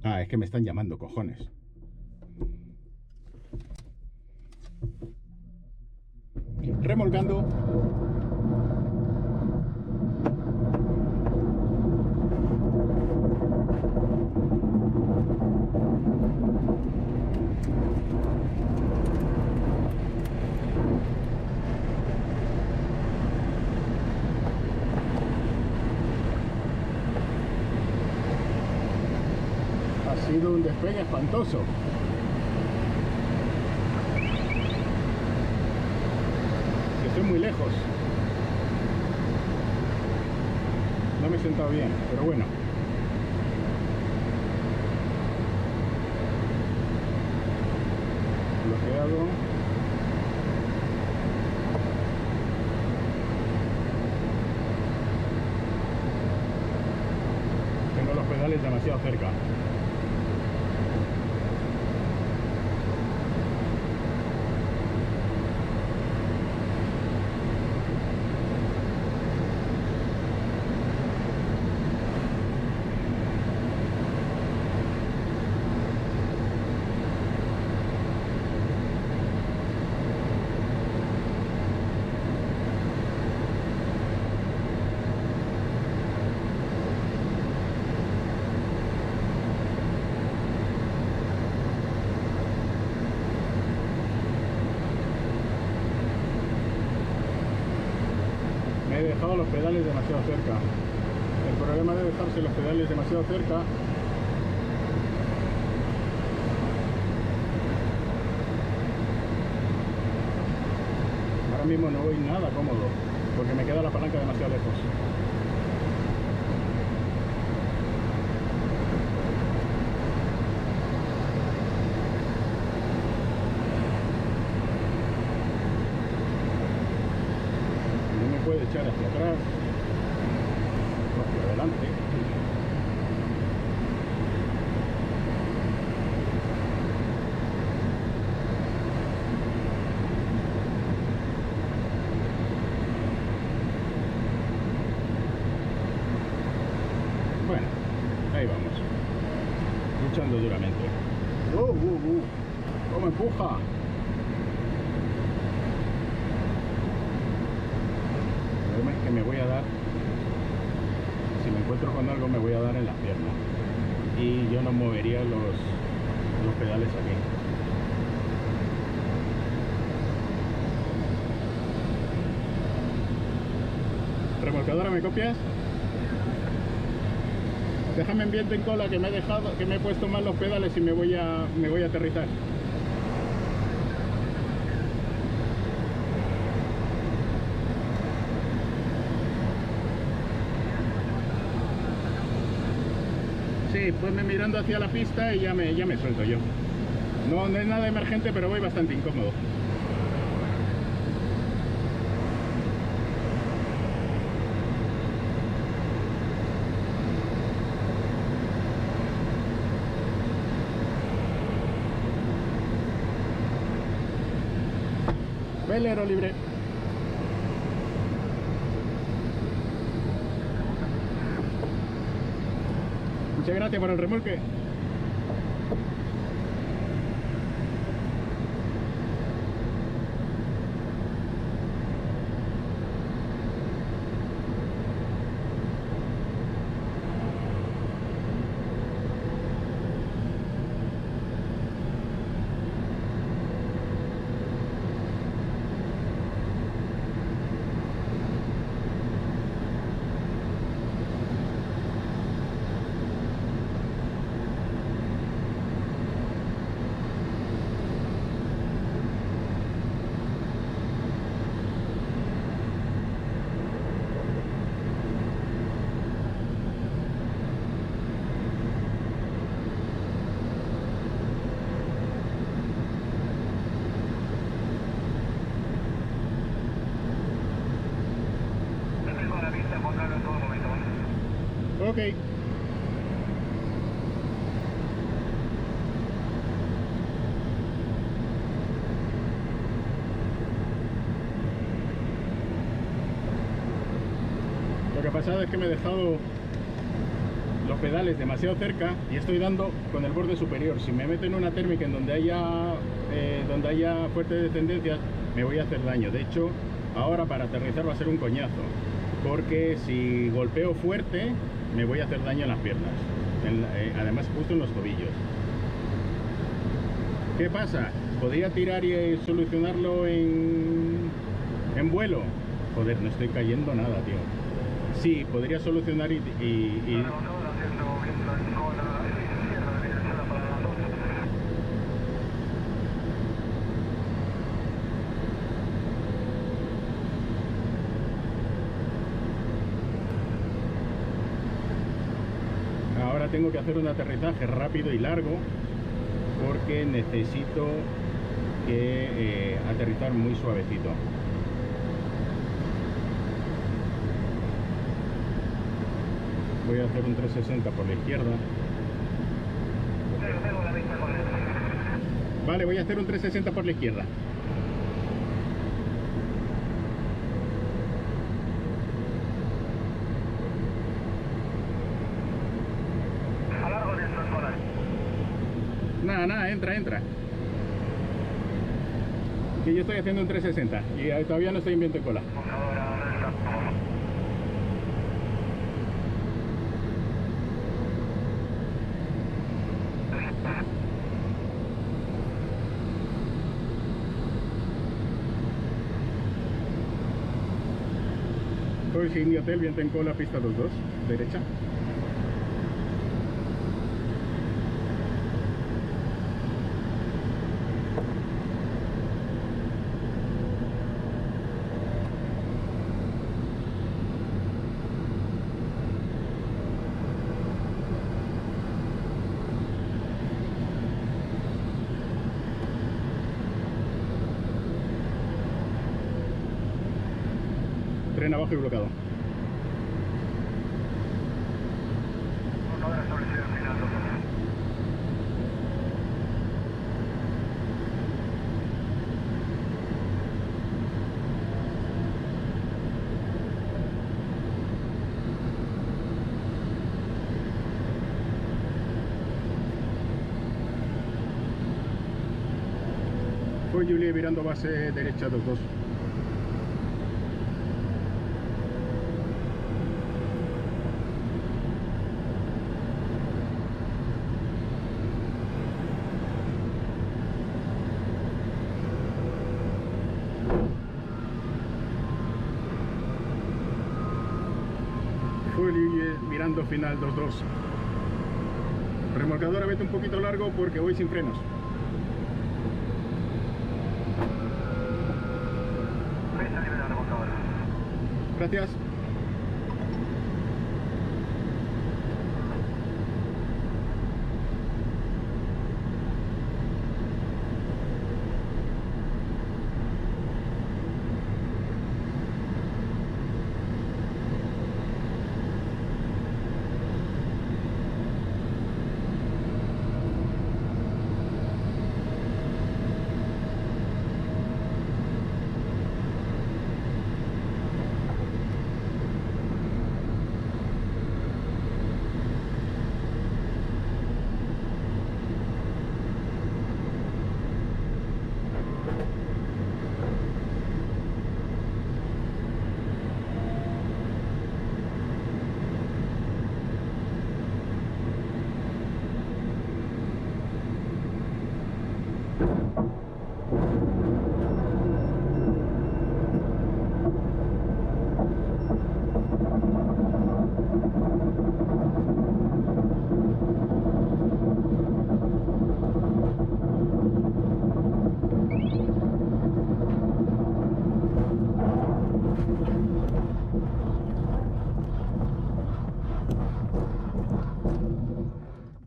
Ah, es que me están llamando, cojones. Remolcando. Ha sido un despegue espantoso. Estoy muy lejos. No me he sentado bien, pero bueno. Bloqueado. Tengo los pedales demasiado cerca. He dejado los pedales demasiado cerca. El problema de dejarse los pedales demasiado cerca ahora mismo no voy nada cómodo porque me queda la palanca demasiado lejos. Puede echar hacia atrás o hacia adelante. Bueno, ahí vamos, luchando duramente. ¿Cómo empuja? Que me voy a dar, si me encuentro con algo me voy a dar en las piernas y yo no movería los pedales aquí. Remolcadora, ¿me copias? Déjame en viento en cola que me he puesto mal los pedales y me voy a aterrizar. Sí, pues me mirando hacia la pista y ya me suelto yo. No es nada emergente, pero voy bastante incómodo. Velero libre. Muchas gracias por el remolque. Ok. Lo que ha pasado es que me he dejado los pedales demasiado cerca y estoy dando con el borde superior. Si me meto en una térmica en donde haya fuertes descendencias, me voy a hacer daño. De hecho, ahora para aterrizar va a ser un coñazo, porque si golpeo fuerte me voy a hacer daño en las piernas, además justo en los tobillos. ¿Qué pasa? ¿Podría tirar y solucionarlo en vuelo? Joder, no estoy cayendo nada, tío. Sí, podría solucionar y... Ahora tengo que hacer un aterrizaje rápido y largo porque necesito que aterrizar muy suavecito. Voy a hacer un 360 por la izquierda. Vale, voy a hacer un 360 por la izquierda. Nada, entra. Que yo estoy haciendo un 360 y todavía no estoy en viento de cola. Soy Indio Hotel, viento en cola, pista 22, derecha. Tren abajo y bloqueado. Fue Julie virando base derecha 22. Mirando final 2-2. Remolcadora, vete un poquito largo porque voy sin frenos. Gracias.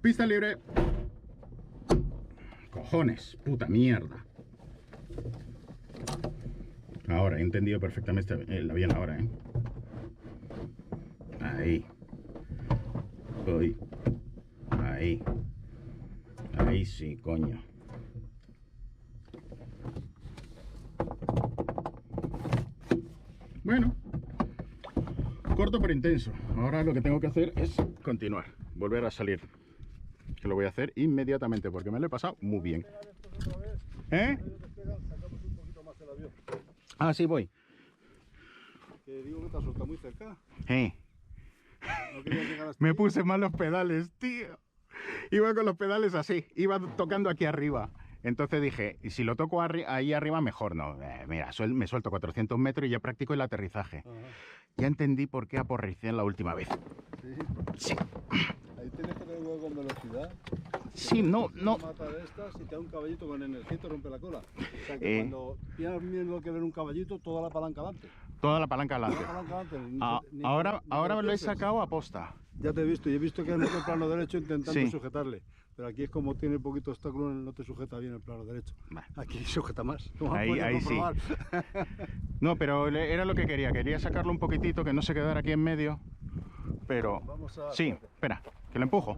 Pista libre. Cojones, puta mierda. Ahora he entendido perfectamente el avión ahora, Ahí. Uy. Ahí. Ahí sí, coño. Bueno. Corto pero intenso. Ahora lo que tengo que hacer es continuar. volver a salir. Que lo voy a hacer inmediatamente porque me lo he pasado muy bien. ¿Eh? Ah, sí, voy. Que digo que te has soltado muy cerca. No quería llegar hasta me ahí. puse mal los pedales, tío. Iba con los pedales así, iba tocando aquí arriba. Entonces dije, y si lo toco ahí arriba, mejor no. Mira, me suelto 400 metros y ya practico el aterrizaje. Ajá. Ya entendí por qué aporricé la última vez. Sí. Ahí tienes que tener huevo con velocidad. Sí, no. Una mata de estas y te da un caballito con energía y te rompe la cola. O sea que cuando tienes miedo que ver un caballito, toda la palanca adelante. Toda la palanca adelante. Toda la palanca adelante. Ahora lo he sacado a posta. Ya te he visto, y he visto que es el plano derecho intentando Sí. sujetarle. Pero aquí es como tiene poquito obstáculo, no te sujeta bien el plano derecho. Vale. Aquí sujeta más. Como Ahí puedes sí. comprobar. No, pero era lo que quería. Quería sacarlo un poquitito, que no se quedara aquí en medio. Pero... Vamos a... Sí, espera, que lo empujo.